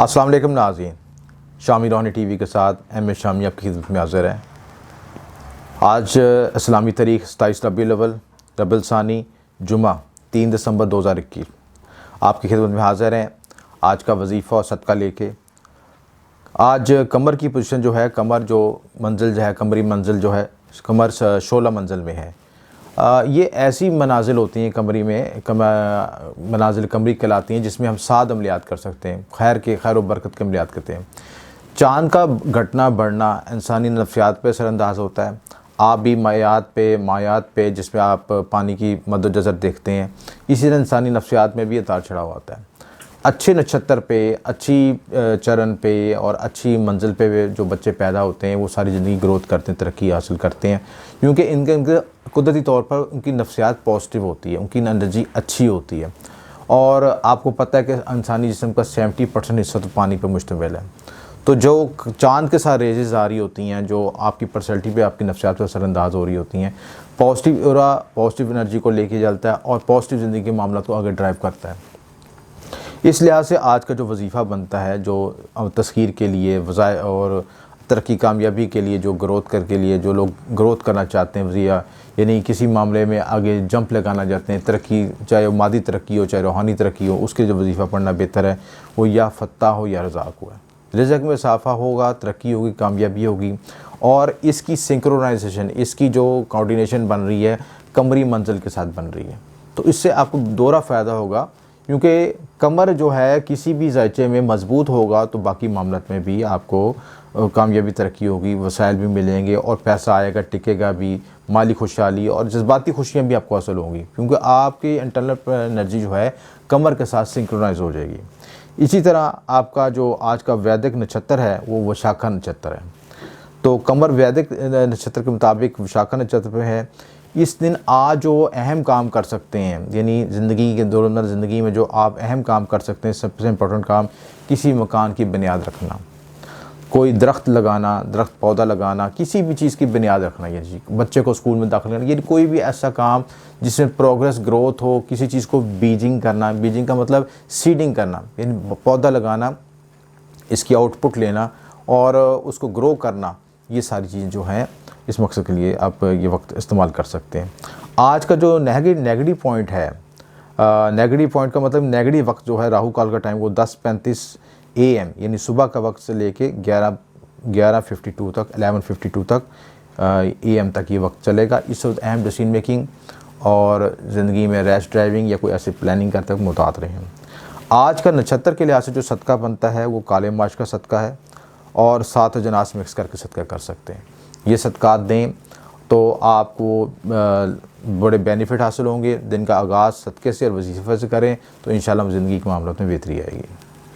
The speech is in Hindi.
अस्सलाम वालेकुम नाज़रीन, शामी रोहानी टीवी के साथ एम शामी आपकी खिदमत में हाज़िर है। आज इस्लामी तारीख़ 27 रबीउल अव्वल रबीउल सानी जुमा 3 दिसंबर 2021 आपकी खिदमत में हाज़िर हैं। आज का वजीफ़ा और सदका लेके आज कमर की पोजीशन जो है, कमर जो मंजिल जो है, कमरी मंजिल जो है, कमर 16 मंजिल में है। ये ऐसी मनाजिल होती हैं कमरी में, मनाजिल कमरी कहलाती हैं, जिसमें हम 7 अमलियात कर सकते हैं, खैर व बरकत के अमलियात करते हैं। चाँद का घटना बढ़ना इंसानी नफ्सियात पे असरअंदाज होता है, आबी मायात पे जिसमें आप पानी की मद्दोजज़र देखते हैं, इसी तरह इंसानी नफ्सियात में भी उतार चढ़ाव होता है। अच्छे नक्षत्र पे, अच्छी चरण पे और अच्छी मंजिल पे जो बच्चे पैदा होते हैं वो सारी ज़िंदगी ग्रोथ करते हैं, तरक्की हासिल करते हैं, क्योंकि इनके कुदरती तौर पर उनकी नफ्सियात पॉजिटिव होती है, उनकी एनर्जी अच्छी होती है। और आपको पता है कि इंसानी जिस्म का 70% हिस्सा तो पानी पर मुश्तमिल है। तो जो चाँद के साथ रेजेस आ रही होती हैं, जो आपकी पर्सनैलिटी पे, आपकी नफ्सियात पर असरअंदाज हो रही होती हैं, पॉजिटिव एनर्जी को लेके चलता है और पॉजिटिव ज़िंदगी के मामला को आगे ड्राइव करता है। इस लिहाज से आज का जो वजीफ़ा बनता है, जो तस्खीर के लिए वज़ाय और तरक्की कामयाबी के लिए, जो ग्रोथ के लिए जो लोग ग्रोथ करना चाहते हैं, वज़िया यानी किसी मामले में आगे जंप लगाना चाहते हैं, तरक्की, चाहे वो मादी तरक्की हो चाहे रूहानी तरक्की हो, उसके जो वजीफ़ा पढ़ना बेहतर है वो या फ़त्ताह हो या रज़ाक हो। रिज़्क़ में इज़ाफ़ा होगा, तरक्की होगी, कामयाबी होगी। और इसकी सिंक्रोनाइजेशन, इसकी जो कोऑर्डिनेशन बन रही है कमरी मंजिल के साथ बन रही है, तो इससे आपको दोहरा फ़ायदा होगा, क्योंकि कमर जो है किसी भी ज़ायचे में मज़बूत होगा तो बाकी मामलात में भी आपको कामयाबी तरक्की होगी, वसाइल भी मिलेंगे और पैसा आएगा, टिकेगा भी, माली खुशहाली और जज्बाती खुशियाँ भी आपको हासिल होंगी, क्योंकि आपकी इंटरनल एनर्जी जो है कमर के साथ सिंक्रोनाइज हो जाएगी। इसी तरह आपका जो आज का वैदिक नक्षत्र है वो विशाखा नक्षत्र है। तो कमर वैदिक नक्षत्र के मुताबिक विशाखा नक्षत्र पे है। इस दिन आज जो अहम काम कर सकते हैं, यानी ज़िंदगी के रोज़मर्रा ज़िंदगी में जो आप अहम काम कर सकते हैं, सबसे इम्पोर्टेंट काम किसी मकान की बुनियाद रखना, कोई दरख्त लगाना, दरख्त पौधा लगाना, किसी भी चीज़ की बुनियाद रखना, ये जी बच्चे को स्कूल में दाखिल करना, ये कोई भी ऐसा काम जिसमें प्रोग्रेस ग्रोथ हो, किसी चीज़ को बीजिंग करना, बीजिंग का मतलब सीडिंग करना, यानी पौधा लगाना, इसकी आउटपुट लेना और उसको ग्रो करना, ये सारी चीज़ें जो हैं इस मकसद के लिए आप ये वक्त इस्तेमाल कर सकते हैं। आज का जो नेगेटिव पॉइंट है, नेगेटिव पॉइंट का मतलब नेगेटिव वक्त जो है, राहु काल का टाइम वो 10:35 AM यानी सुबह का वक्त से लेके 11:52 तक, 11:52 तक AM तक ये वक्त चलेगा। इस वक्त अहम डिसीजन मेकिंग और ज़िंदगी में रैश ड्राइविंग या कोई ऐसी प्लानिंग करते वक्त मुतात रहें। आज का नक्षत्र के लिहाज से जो सदका बनता है वो काले माश का सदका है और 7 जनास मिक्स करके सदका कर सकते हैं। ये सदक़ात दें तो आपको बड़े बेनिफिट हासिल होंगे। दिन का आगाज़ सदक़े से और वजीफ़े से करें तो इंशाअल्लाह ज़िंदगी के मामलों में बेहतरी आएगी।